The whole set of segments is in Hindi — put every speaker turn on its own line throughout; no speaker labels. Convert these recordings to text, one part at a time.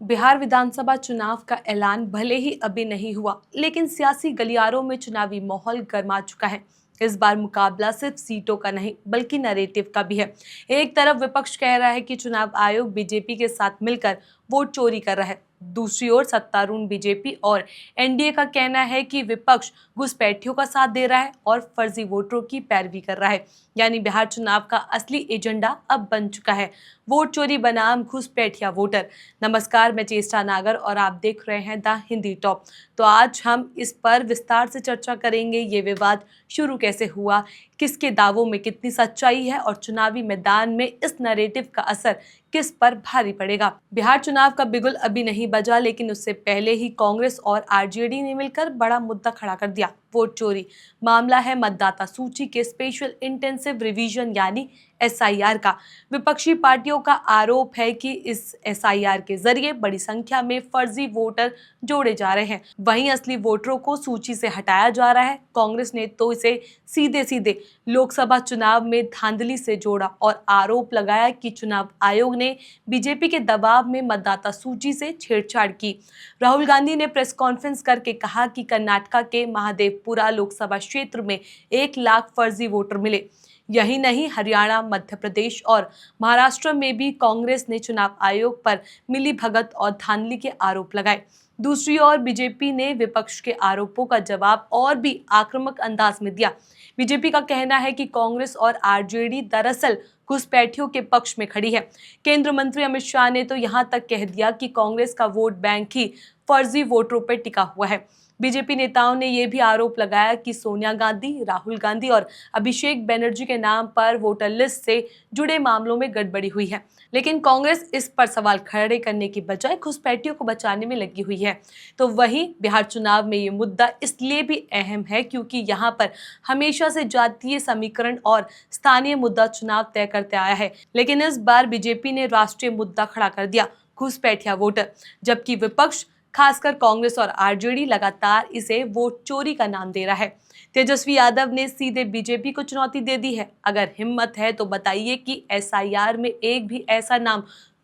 बिहार विधानसभा चुनाव का ऐलान भले ही अभी नहीं हुआ, लेकिन सियासी गलियारों में चुनावी माहौल गर्मा चुका है। इस बार मुकाबला सिर्फ सीटों का नहीं, बल्कि नैरेटिव का भी है। एक तरफ विपक्ष कह रहा है कि चुनाव आयोग बीजेपी के साथ मिलकर वोट चोरी कर रहा है। दूसरी ओर सत्तारूढ़ बीजेपी और एनडीए का कहना है कि विपक्ष घुसपैठियों का साथ दे रहा है और फर्जी वोटरों की पैरवी कर रहा है। यानी बिहार चुनाव का असली एजेंडा अब बन चुका है वोट चोरी बनाम घुसपैठिया वोटर। नमस्कार, मैं चेष्टा नागर और आप देख रहे हैं द हिंदी टॉप। तो आज हम इस पर विस्तार से चर्चा करेंगे। ये विवाद शुरू कैसे हुआ, किसके दावों में कितनी सच्चाई है और चुनावी मैदान में इस नैरेटिव का असर किस पर भारी पड़ेगा। बिहार चुनाव का बिगुल अभी नहीं बजा, लेकिन उससे पहले ही कांग्रेस और आरजेडी ने मिलकर बड़ा मुद्दा खड़ा कर दिया, वोट चोरी। मामला है मतदाता सूची के स्पेशल इंटेंसिव रिवीजन यानी एसआईआर का। विपक्षी पार्टियों का आरोप है कि इस एसआईआर के जरिए बड़ी संख्या में फर्जी वोटर जोड़े जा रहे हैं, वहीं असली वोटरों को सूची से हटाया जा रहा है। कांग्रेस ने तो इसे सीधे सीधे लोकसभा चुनाव में धांधली से जोड़ा और आरोप लगाया कि चुनाव आयोग ने बीजेपी के दबाव में मतदाता सूची से छेड़छाड़ की। राहुल गांधी ने प्रेस कॉन्फ्रेंस करके कहा कि कर्नाटक के महादेवपुरा लोकसभा क्षेत्र में 1 लाख फर्जी वोटर मिले। यही नहीं, हरियाणा, मध्य प्रदेश और महाराष्ट्र में भी कांग्रेस ने चुनाव आयोग पर मिलीभगत और धांधली के आरोप लगाए। दूसरी ओर बीजेपी ने विपक्ष के आरोपों का जवाब और भी आक्रामक अंदाज में दिया। बीजेपी का कहना है कि कांग्रेस और आरजेडी दरअसल घुसपैठियों के पक्ष में खड़ी है। केंद्रीय मंत्री अमित शाह ने तो यहां तक कह दिया कि कांग्रेस का वोट बैंक ही फर्जी वोटरों पर टिका हुआ है। बीजेपी नेताओं ने यह भी आरोप लगाया कि सोनिया गांधी, राहुल गांधी और अभिषेक बनर्जी के नाम पर वोटर लिस्ट से जुड़े मामलों में गड़बड़ी हुई है। लेकिन कांग्रेस इस पर सवाल खड़े करने की बजाय घुसपैठियों को बचाने में लगी हुई है। तो वहीं बिहार चुनाव में ये मुद्दा इसलिए भी अहम है क्योंकि यहाँ पर हमेशा से जातीय समीकरण और स्थानीय मुद्दा चुनाव तय करते आया है। लेकिन इस बार बीजेपी ने राष्ट्रीय मुद्दा खड़ा कर दिया, घुसपैठिया वोटर, जबकि विपक्ष खासकर कांग्रेस और आरजेडी लगातार इसे वोट चोरी का नाम दे रहा है। तेजस्वी यादव ने सीधे बीजेपी को चुनौती दे दी है। अगर हिम्मत है तो बताइए कि एसआईआर में एक भी ऐसा नाम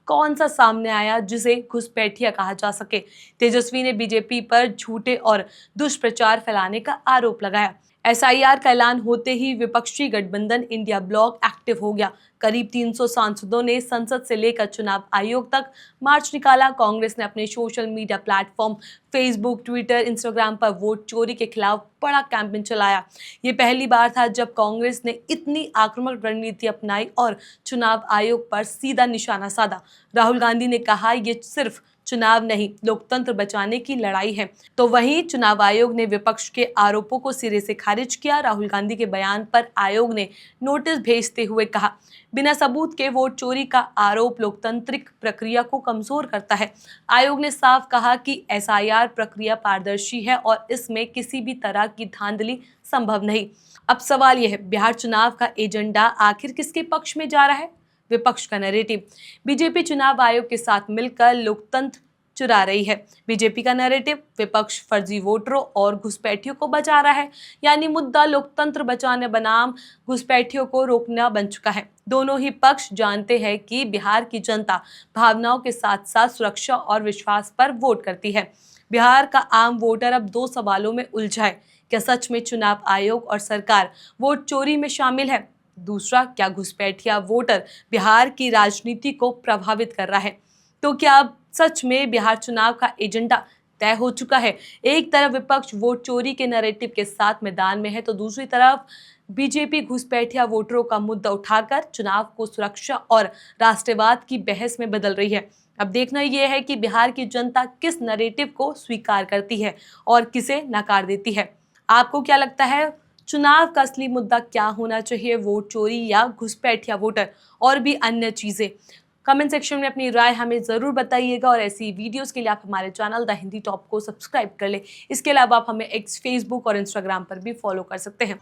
कौन सा सामने आया जिसे घुसपैठिया कहा जा सके। तेजस्वी ने बीजेपी पर झूठे और दुष्प्रचार फैलाने का आरोप लगाया। एसआईआर का ऐलान होते ही विपक्षी गठबंधन इंडिया ब्लॉक एक्टिव हो गया। करीब 300 सांसदों ने संसद से लेकर चुनाव आयोग तक मार्च निकाला। कांग्रेस ने अपने social media platform Facebook, Twitter, Instagram पर वोट चोरी के खिलाफ बड़ा कैंपेन चलाया। ये पहली बार था जब कांग्रेस ने इतनी आक्रामक रणनीति अपनाई और चुनाव आयोग पर सीधा निशाना साधा। राहुल गांधी ने कहा, ये सिर्फ चुनाव नहीं, लोकतंत्र बचाने की लड़ाई है। तो वहीं चुनाव आयोग ने विपक्ष के आरोपों को सिरे से खारिज किया। राहुल गांधी के बयान पर आयोग ने नोटिस भेजते हुए कहा, बिना सबूत के वोट चोरी का आरोप लोकतांत्रिक प्रक्रिया को कमजोर करता है। आयोग ने साफ कहा कि एसआईआर प्रक्रिया पारदर्शी है और इसमें किसी भी तरह की धांधली संभव नहीं। अब सवाल यह है, बिहार चुनाव का एजेंडा आखिर किसके पक्ष में जा रहा है? विपक्ष का नैरेटिव। बीजेपी चुनाव आयोग के साथ मिलकर लोकतंत्र चुरा रही है। बीजेपी का नैरेटिव, विपक्ष फर्जी वोटरों और घुसपैठियों को बचा रहा है। यानी मुद्दा लोकतंत्र बचाने बनाम घुसपैठियों को रोकना बन चुका है। दोनों ही पक्ष जानते हैं कि बिहार की जनता भावनाओं के साथ साथ सुरक्षा और विश्वास पर वोट करती है। बिहार का आम वोटर अब 2 सवालों में उलझा है। क्या सच में चुनाव आयोग और सरकार वोट चोरी में शामिल है? दूसरा, क्या घुसपैठिया वोटर बिहार की राजनीति को प्रभावित कर रहा है? तो क्या अब सच में बिहार चुनाव का एजेंडा तय हो चुका है? एक तरफ विपक्ष वोट चोरी के नैरेटिव के साथ मैदान में है, तो दूसरी तरफ बीजेपी घुसपैठिया वोटरों का मुद्दा उठाकर चुनाव को सुरक्षा और राष्ट्रवाद की बहस में बदल रही है। अब देखना यह है कि बिहार की जनता किस नैरेटिव को स्वीकार करती है और किसे नकार देती है। आपको क्या लगता है, चुनाव का असली मुद्दा क्या होना चाहिए, वोट चोरी या घुसपैठिया वोटर और भी अन्य चीजें? कमेंट सेक्शन में अपनी राय हमें जरूर बताइएगा और ऐसी वीडियोस के लिए आप हमारे चैनल द हिंदी टॉप को सब्सक्राइब कर ले। इसके अलावा आप हमें एक्स, फेसबुक और इंस्टाग्राम पर भी फॉलो कर सकते हैं।